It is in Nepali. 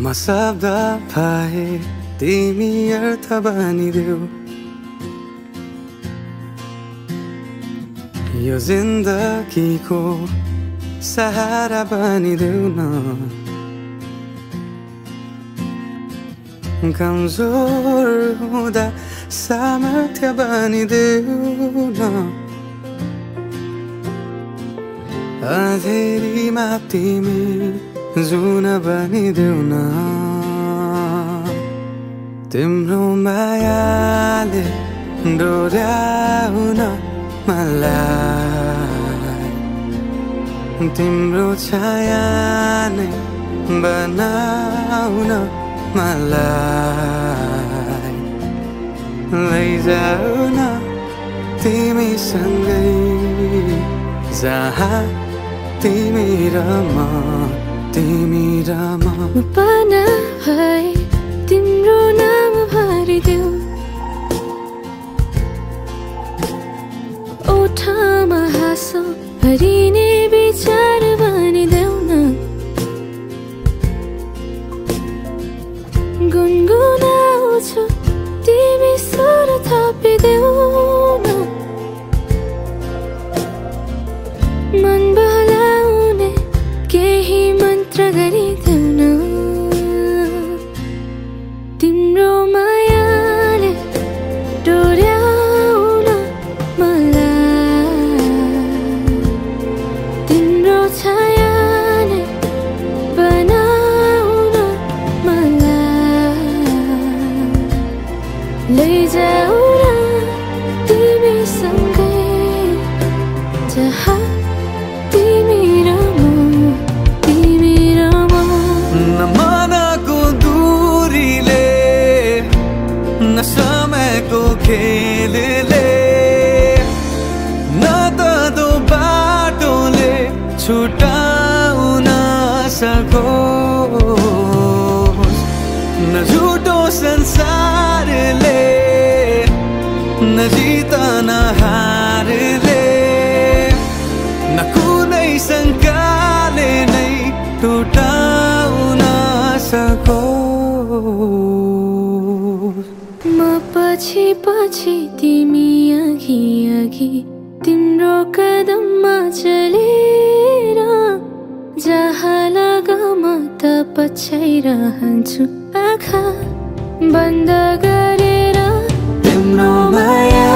म शब्द पाए तिमी अर्थ बनिदेऊ यो जिन्दगीको सहारा बनिदेऊ न कमजोर हुँदा सामर्थ्य बनिदेऊ न अँधेरीमा तिमी जुन बनिदेऊ न तिम्रो मायाले डोर्याउन मलाई तिम्रो छाया नै बनाउन मलाई लैजाऊ न तिमीसँगै जहाँ तिमी र म पाना भए तिम्रो नाम भरिदेऊ ओठमा हाँसो भरिने विचार बनिदेऊ न गुनगुनाउँछु तिमी स्वर थपिदेऊ न मन बहलाउने केही मन्त्र गरिदेऊ न तिम्रो मायाले डोर्याउन मलाई तिम्रो छाया नै बनाउन मलाई लैजाऊ न तिमीसँगै जहाँ तिमी र म नमनको दूरीले न समयको खेलले न त दो बाटोले छुटाउन सकोस् न झुटो संसारले न जित न हारले न कुनै शङ्काले नै टुटाउन सकोस् म पछि पछि तिमी अघि अघि तिम्रो कदममा चलेर जहाँ लगाम त पछ्याइरहन्छु आँखा बन्द गरेर तिम्रो माया